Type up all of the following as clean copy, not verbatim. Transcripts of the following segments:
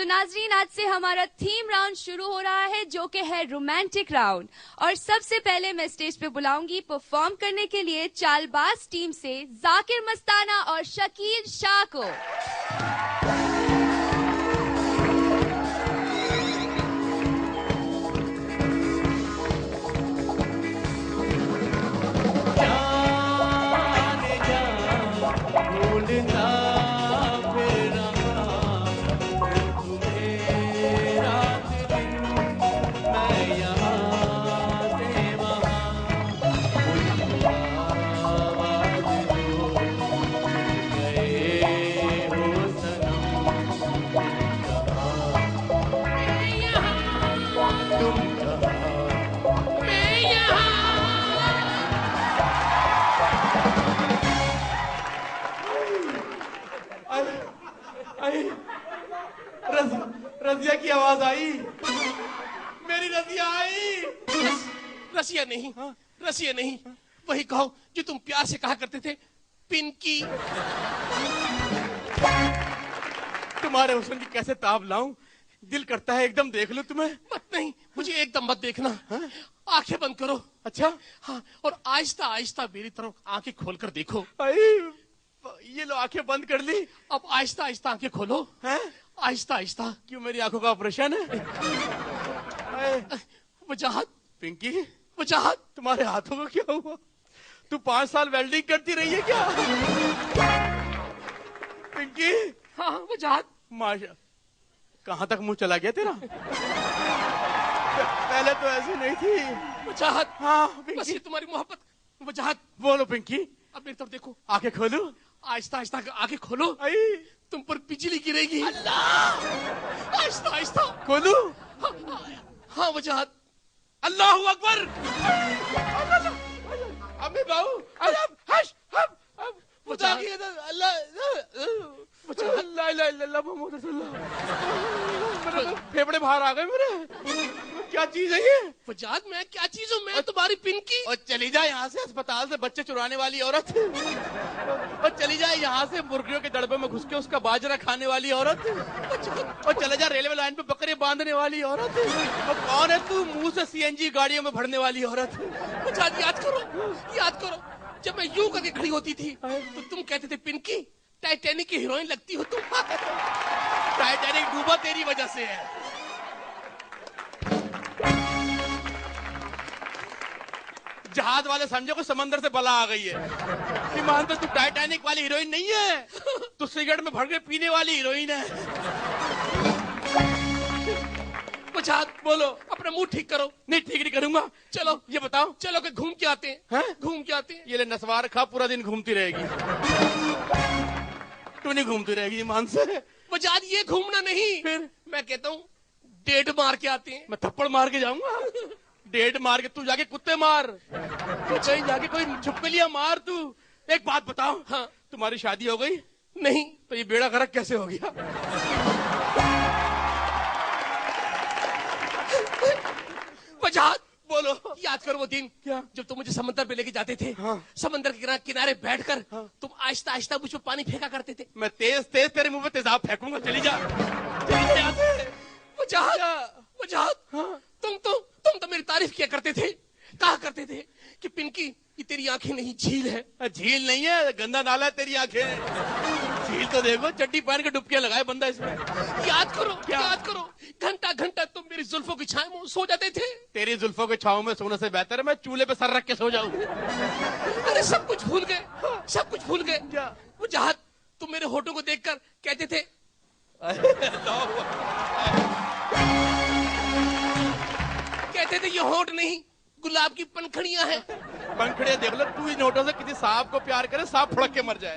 तो नाजरीन, आज से हमारा थीम राउंड शुरू हो रहा है जो कि है रोमांटिक राउंड। और सबसे पहले मैं स्टेज पे बुलाऊंगी परफॉर्म करने के लिए चालबाज टीम से जाकिर मस्ताना और शकील शाह को। रजिया की आवाज आई, मेरी रजिया आई। रसिया नहीं, रसिया नहीं, वही कहो जो तुम प्यार से कहा करते थे, पिंकी। तुम्हारे हुस्न की कैसे ताब लाऊं, दिल करता है एकदम देख लूं तुम्हें। मत नहीं, मुझे एकदम मत देखना। आंखें बंद करो। अच्छा हाँ, और आहिस्ता आहिस्ता मेरी तरफ आंखें खोलकर देखो। ये लो आंखें बंद कर ली। अब आहिस्ता आहिस्ता आंखें खोलो। हैं? आहिस्ता आहिस्ता। क्यों, मेरी आंखों का ऑपरेशन है? वजाहत, पिंकी वजाहत, तुम्हारे हाथों को क्या हुआ? तू 5 साल वेल्डिंग करती रही है क्या? पिंकी। हाँ वजाहत। माशा, कहाँ तक मुंह चला गया तेरा? पहले तो ऐसी नहीं थी। वजाहत। हाँ बस ये तुम्हारी मोहब्बत। वजाहत, बोलो पिंकी। अब मेरी तरफ देखो। आंखें खोलो। आहिस्ता आहिस्ता आंखें खोलो। तुम पर बिजली गिरेगी। अल्लाह। आहिस्ता आहिस्ता खोलो। हाँ वजाहत। अल्लाह अकबर। अम्मी बाबू, हश, फेफड़े बाहर आ गए मेरे। क्या चीज है ये? वजाहत, मैं क्या चीज हूँ? मैं तुम्हारी पिंकी। और चली जाए यहाँ से, अस्पताल से बच्चे चुराने वाली औरत। और चली जाए यहाँ से, मुर्गियों के दड़बे में घुस के उसका बाजरा खाने वाली औरत। और चले जा रेलवे लाइन पे बकरे बांधने वाली औरत। और कौन है तू, मुंह से सीएनजी गाड़ियों में भरने वाली औरत? वजाहत, याद करो, याद करो, जब मैं यूं करके खड़ी होती थी तो तुम कहते थे पिंकी, टाइटैनिक की हीरोइन लगती हो तुम। टाइटैनिक डूबा तेरी वजह से है। जहाज वाले समझो को समंदर से बला आ गई है। ईमान तो तू टाइटैनिक वाली हीरोइन नहीं है, तू सिगरेट में भर के पीने वाली हीरोइन है। वजाहत, बोलो, अपना मुंह ठीक करो। नहीं, ठीक नहीं करूंगा। चलो ये बताओ, चलो कि घूम के आते हैं। घूम के आते हैं। ये ले नसवार खा, पूरा दिन घूमती रहेगी। तू नहीं घूमती रहेगी ईमान से। वजाहत, ये घूमना नहीं, फिर मैं कहता हूँ डेढ़ मार के आते हैं। मैं थप्पड़ मार के जाऊंगा? डेढ़ मार के तू जाके कुत्ते मार, तू कहीं जाके कोई छुपकलियां मार। तू एक बात बताओ, हाँ, तुम्हारी शादी हो गई? नहीं। तो ये बेड़ा गर्क कैसे हो गया? वजाहत, बोलो। याद करो वो दिन क्या? जब तुम मुझे समंदर पे लेके जाते थे। हाँ। समंदर के किनारे बैठकर तुम आहिस्ता आहिस्ता मुझ पे पानी फेंका करते थे। मैं तेज तेज तेरे मुंह पे तेजाब फेंकूंगा। चली जा, चली जा यहाँ से। वजाहत, वजाहत, तुम तो मेरी तारीफ किया करते थे, कहा करते थे कि पिंकी, ये तेरी आंखें नहीं झील है। झील नहीं है, गंदा नाला है तेरी आंखें। झील तो देखो, चड्डी पहन के डुबकियां लगाए बंदा इसमें। याद करो, याद करो, घंटा घंटा तुम मेरी जुल्फों की छाया में सो जाते थे। तेरी जुल्फों की छांव में सोने से बेहतर है मैं चूल्हे पे सर रख के सो जाऊं। अरे सब कुछ भूल गए, सब कुछ भूल गए। क्या? वजाहत, तुम मेरे होठों को देखकर कहते थे, कहते थे ये होठ नहीं, गुलाब की पंखड़ियां हैं। पंखड़ियां देख लो, तू इन होठों से किसी सांप को प्यार करे, सांप फड़क के मर जाए।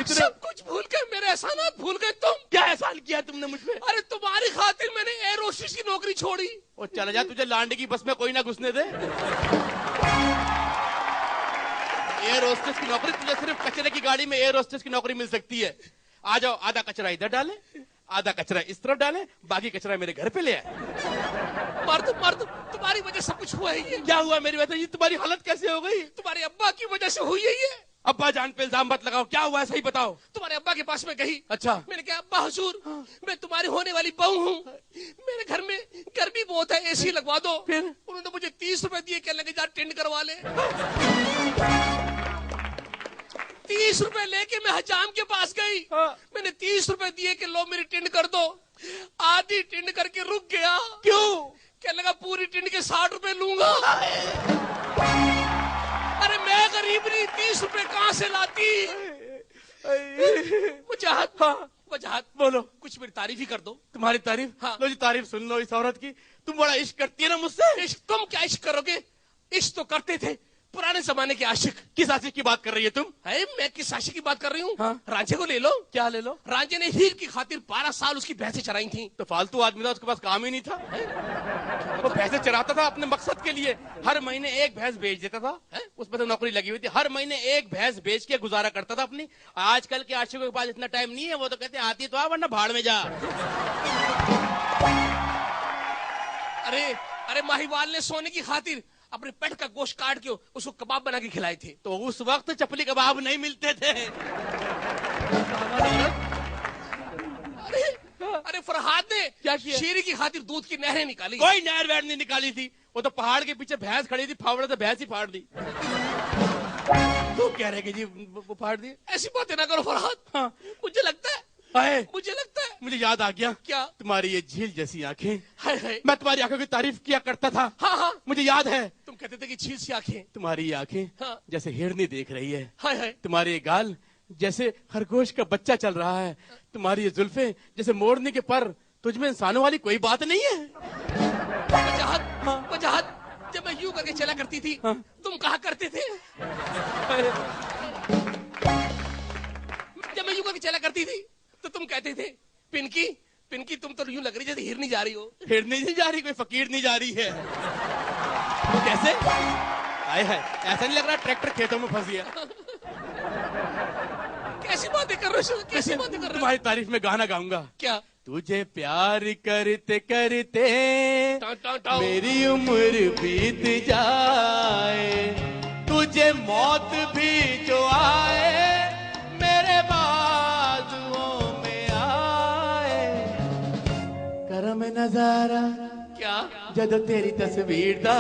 सब कुछ भूल गए, मेरे एहसानात भूल गए तुम। क्या एहसान किया तुमने मुझ पे? अरे तुम्हारी खातिर मैंने एयर होस्टेस की नौकरी छोड़ी। और चला जा, तुझे लांडे की बस में कोई ना घुसने दे। एयर होस्टेस की नौकरी, तुझे सिर्फ कचरे की गाड़ी में एयर होस्टेस की नौकरी मिल सकती है। आ जाओ, आधा कचरा इधर डाले, आधा कचरा इस तरफ डाले, बाकी कचरा मेरे घर पे ले आए। मर्द, तुम्हारी वजह सब कुछ हुआ है ये। क्या हुआ मेरी वजह? ये तुम्हारी हालत कैसे हो गई? तुम्हारे अब्बा की वजह से हुई है ये। अब्बा जान पे इल्जाम मत लगाओ, क्या हुआ है सही बताओ। तुम्हारे अब्बा के पास में गई। अच्छा। मैंने कहा अब्बा हुजूर, मैं तुम्हारी होने वाली बहू हूँ, मेरे घर में गर्मी बहुत है, एसी लगवा दो। फिर उन्होंने मुझे 30 रुपए दिए, कहने लगे जा टेंड करवा ले। 30 रुपए लेके मैं हजाम के पास गई। मैंने 30 रुपए दिए कि लो मेरी टिंड कर दो। आधी टिंड करके रुक गया। क्यों? कहने लगा पूरी टिंड के 60 रुपए लूंगा। अरे मैं गरीब नहीं, 30 रुपए कहाँ से लाती। वजाहत, वजाहत बोलो। कुछ मेरी तारीफ ही कर दो। तुम्हारी तारीफ? हाँ। लो जी तारीफ सुन लो इस औरत की। तुम बड़ा इश्क करती है ना मुझसे। इश्क? तुम क्या इश्क करोगे? इश्क तो करते थे पुराने जमाने के आशिक। किस आशिक की बात कर रही है तुम? है मैं किस आशिक की बात कर रही हूँ? हाँ। रांझे को ले लो। क्या ले लो? रांझे ने हीर की खातिर 12 साल उसकी भैंसें चराई थी। तो फालतू आदमी था, उसके पास काम ही नहीं था। वो भैंसे चराता था अपने मकसद के लिए, हर महीने एक भैंस बेच देता था। उसमें तो नौकरी लगी हुई थी, हर महीने एक भैंस बेच के गुजारा करता था अपनी। आजकल के आशिकों के पास इतना टाइम नहीं है, वो तो कहते हैं आती तो आ वरना भाड़ में जा। अरे अरे माहीवाल ने सोने की खातिर अपने पेट का गोश्त काट के उसको कबाब बना के खिलाए थे। तो उस वक्त चपली कबाब नहीं मिलते थे। अरे अरे फरहाद ने क्या किया? शेरी की खातिर दूध की नहरें निकाली। कोई नहर वहर नहीं निकाली थी, वो तो पहाड़ के पीछे भैंस खड़ी थी, फावड़े से भैंस ही फाड़ दी। तो कह रहे कि जी वो फाड़ दी। ऐसी बातें ना करो फरहाद। हाँ। मुझे लगता है, मुझे लगता है, मुझे याद आ गया। क्या? तुम्हारी ये झील जैसी आंखें। हाय हाय। मैं तुम्हारी आंखों की तारीफ किया करता था। हाँ हाँ मुझे याद है। तुम कहते थे कि झील सी आंखें। तुम्हारी ये आंखें हाँ। जैसे हिरनी देख रही है। हाय हाय। तुम्हारे ये गाल जैसे खरगोश का बच्चा चल रहा है। तुम्हारी ये जुल्फे जैसे मोरनी के पर। तुझमें इंसानों वाली कोई बात नहीं है। वजाहत, वजाहत, जब मैं यूं करके चला करती थी, हाँ। तुम कहा करते थे? जब मैं यूं करके चला करती थी तो तुम कहते थे पिनकी, पिनकी तुम तो यूं लग रही जैसे हिरनी जा रही हो। हिरनी नहीं जा रही, कोई फकीर नहीं जा रही है। कैसे? आए है, ऐसा नहीं लग रहा ट्रैक्टर खेतों में फंस गया। कैसी बातें कर रहे हो? कैसी बातें कर रहे हो? तुम्हारी तारीफ में गाना गाऊंगा। क्या? तुझे प्यार करते करते टां, टां, टां। मेरी उम्र बीत जाए, तुझे मौत भी जो आए मेरे बाजुओं में आए। करम नजारा क्या? जदों तेरी तस्वीर दा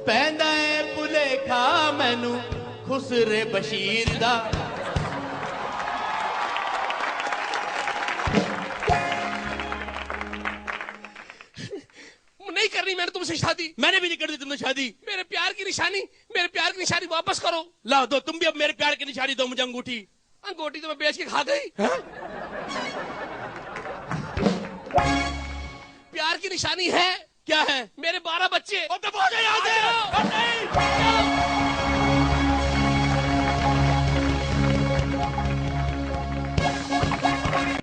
पैंदा है भुलेखा मैनू खुसरे बशीर दा। नहीं करनी मैंने तुमसे शादी। मैंने भी नहीं कर दी तुमने शादी। मेरे प्यार की निशानी, मेरे प्यार की निशानी वापस करो। लाओ दो, तुम भी अब मेरे प्यार की निशानी दो मुझे अंगूठी। अंगूठी तो मैं बेच के खा गई। हाँ? प्यार की निशानी है। क्या है? मेरे 12 बच्चे। तो बोलो यहाँ से।